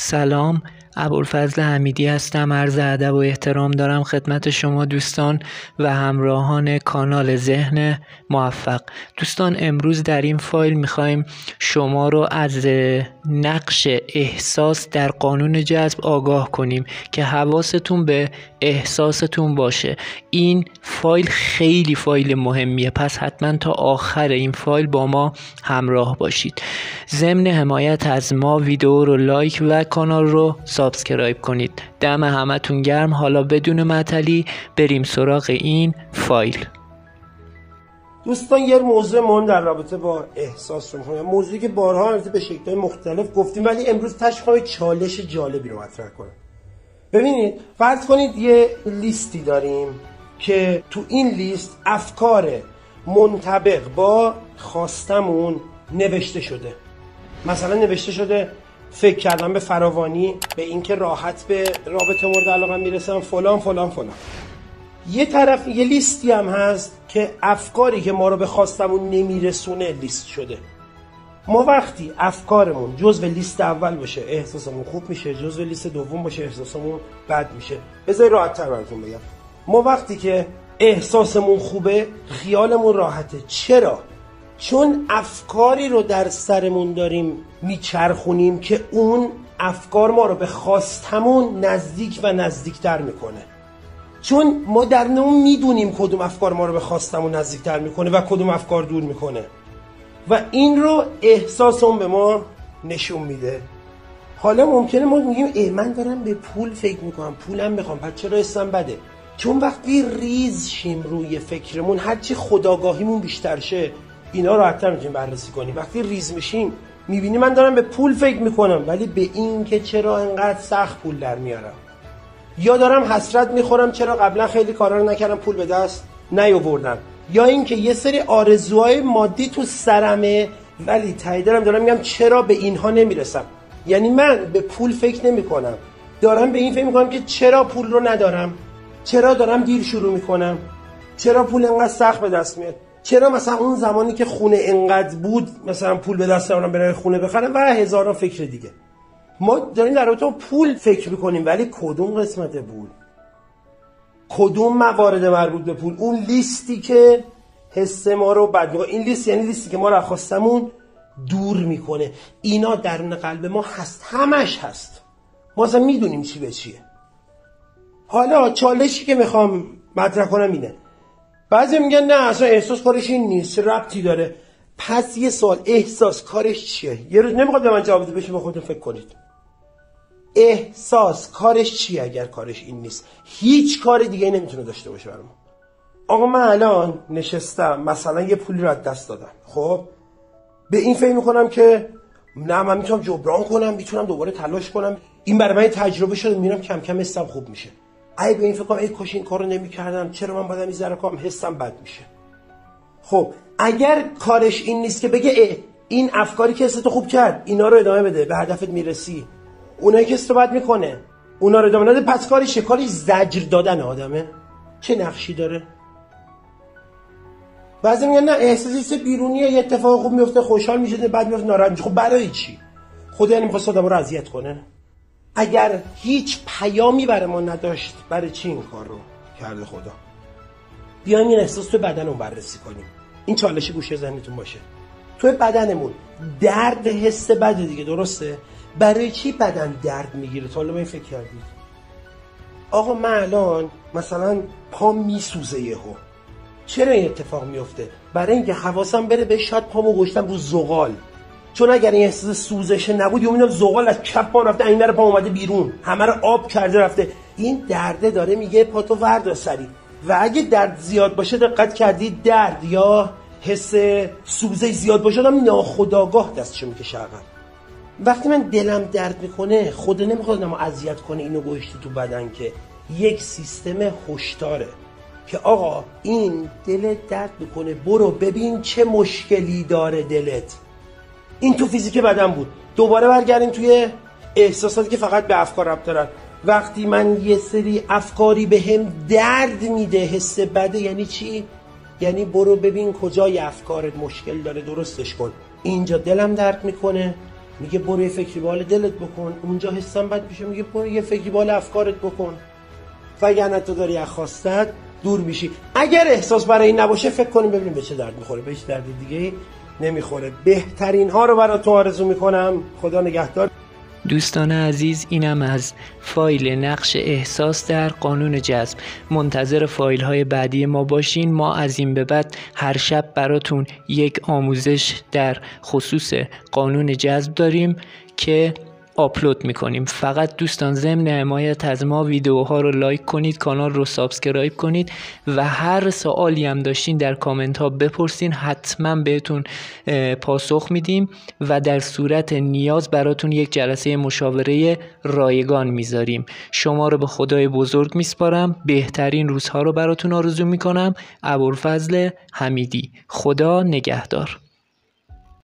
سلام، ابوالفضل حمیدی هستم. عرض ادب و احترام دارم خدمت شما دوستان و همراهان کانال ذهن موفق. دوستان، امروز در این فایل میخوایم شما رو از نقش احساس در قانون جذب آگاه کنیم که حواستون به احساستون باشه. این فایل خیلی فایل مهمیه، پس حتما تا آخر این فایل با ما همراه باشید. ضمن حمایت از ما ویدیو رو لایک و کانال رو سابسکرایب کنید. دم همتون گرم. حالا بدون معطلی بریم سراغ این فایل. دوستان، یه موضوع مهم در رابطه با احساس رو می‌خوام، موضوعی که بارها البته به شکل‌های مختلف گفتیم ولی امروز تشخیص چالش جالبی رو مطرح کنم. ببینید، فرض کنید یه لیستی داریم که تو این لیست افکار منطبق با خواستمون نوشته شده. مثلا نوشته شده فکر کردن به فراوانی، به اینکه راحت به رابطه مورد علاقه میرسم، فلان فلان فلان. یه طرف یه لیستی هم هست که افکاری که ما رو به خواستمون نمیرسونه لیست شده. ما وقتی افکارمون جزو لیست اول باشه احساسمون خوب میشه، جزو لیست دوم باشه احساسمون بد میشه. بذار راحت تر براتون بگم. ما وقتی که احساسمون خوبه خیالمون راحته. چرا؟ چون افکاری رو در سرمون داریم میچرخونیم که اون افکار ما رو به خواستمون نزدیک و نزدیکتر میکنه. چون ما در نون میدونیم کدوم افکار ما رو به خواستمون نزدیکتر میکنه و کدوم افکار دور میکنه و این رو احساسمون به ما نشون میده. حالا ممکنه ما میگیم من دارم به پول فکر میکنم، پولم میخوام، پس چرا حسم بده؟ چون وقتی ریز شیم روی فکرمون، هرچی خودآگاهیمون بیشتر شه اینا راحت‌تر میتونیم بررسی کنیم. وقتی ریز میشیم میبینی من دارم به پول فکر میکنم ولی به این که چرا انقدر سخت پول در میارم، یا دارم حسرت میخورم چرا قبلا خیلی کارا رو نکردم پول به دست نیاوردم، یا اینکه یه سری آرزوهای مادی تو سرمه ولی ته دلم دارم میگم چرا به اینها نمیرسم. یعنی من به پول فکر نمیکنم، دارم به این فکر میکنم که چرا پول رو ندارم، چرا دارم دیر شروع میکنم، چرا پول انقدر سخت به دست میاد، چرا مثلا اون زمانی که خونه انقدر بود مثلا پول به دست نمیارم برای خونه بخرم و هزاران فکر دیگه. ما داریم در رابطه با پول فکر میکنیم ولی کدوم قسمت پول؟ کدوم موارد مربوط به پول؟ اون لیستی که حس ما رو بد میکنه. این لیست یعنی لیستی که ما رو خواستمون دور میکنه. اینا درون قلب ما هست، همش هست، ما اصلا میدونیم چی به چیه. حالا چالشی که میخوام مطرح کنم اینه. بعضی میگن نه اصلا احساس کارش این نیست، ربطی داره. پس یه سوال، احساس کارش چیه؟ یه روز نمیخواد به من جواب بده، بشین با خودتون فکر کنید. احساس کارش چیه؟ اگر کارش این نیست هیچ کار دیگه نمیتونه داشته باشه برام. آقا من الان نشستم مثلا یه پولی رو از دست دادم، خب به این فکر میکنم که نه من میتونم جبران کنم، میتونم دوباره تلاش کنم، این برای من تجربه شده، میرم کم کم حسم خوب میشه. ای به این فکر کنم ای کاش این کارو نمیکردم، چرا من باید این ذره کنم، حسم بد میشه. خب اگر کارش این نیست که بگه این افکاری که حست خوب کرد اینا رو ادامه بده، به هدفت میرسی، اونایی که حست بد میکنه اونا رو ادامه نده، پس کارش کاری زجر دادن آدمه؟ چه نقشی داره؟ بعضی میگن نه احساس بیرونیه، یه اتفاق خوب میفته خوشحال میشه بعد میفته ناراحت میشه. خب برای چی؟ خدا یعنی میخواست آدم رو اذیت کنه؟ اگر هیچ پیامی برای ما نداشت برای چی این کار رو کرده خدا؟ بیایم این احساس تو بدنمون بررسی کنیم. این چالش گوشه ذهنتون باشه. تو بدنمون درد حس بده دیگه، درسته؟ برای چی بدن درد میگیره؟ تا حالا این فکر کردید؟ آقا من الان مثلا پام میسوزه یهو، چرا این اتفاق میفته؟ برای اینکه حواسم بره به شاید پامو گذاشتم رو زغال، چون اگر این احساس سوزش نبود یهو میدونم زغال از کف پام رفته، این در پام اومده بیرون، همه رو آب کرده رفته. این درده داره میگه پاتو وردار سری. و اگه درد زیاد باشه، دقت کردید درد یا حس سوزش زیاد باشه آدم ناخودآگاه دستشو میکشه عقب. وقتی من دلم درد میکنه خدا نمیخواد منو اذیت کنه، اینو گوشتی تو بدن که یک سیستم هشداره که آقا این دلت درد میکنه، برو ببین چه مشکلی داره دلت. این تو فیزیک بدن بود. دوباره برگردیم توی احساساتی که فقط به افکار ربط دارن. وقتی من یه سری افکاری به هم درد میده، حس بده، یعنی چی؟ یعنی برو ببین کجای افکارت مشکل داره، درستش کن. اینجا دلم درد میکنه، میگه برو یه فکری به حال دلت بکن، اونجا حسم بد میشه میگه برو یه فکری به حال افکارت بکن، وگرنه تو داری از خواستت دور میشی. اگر احساس برای این نباشه فکر کنیم ببینیم به چه درد میخوره، به هیچ درد دیگه نمیخوره. بهترین ها رو براتون آرزو میکنم. خدا نگهدار. دوستان عزیز، اینم از فایل نقش احساس در قانون جذب. منتظر فایل های بعدی ما باشین. ما از این به بعد هر شب براتون یک آموزش در خصوص قانون جذب داریم که آپلود میکنیم. فقط دوستان ضمن حمایت از ما ویدیوها رو لایک کنید، کانال رو سابسکرایب کنید و هر سوالی هم داشتین در کامنت ها بپرسین، حتما بهتون پاسخ میدیم و در صورت نیاز براتون یک جلسه مشاوره رایگان میذاریم. شما رو به خدای بزرگ میسپارم. بهترین روزها رو براتون آرزو میکنم. ابوالفضل حمیدی. خدا نگهدار.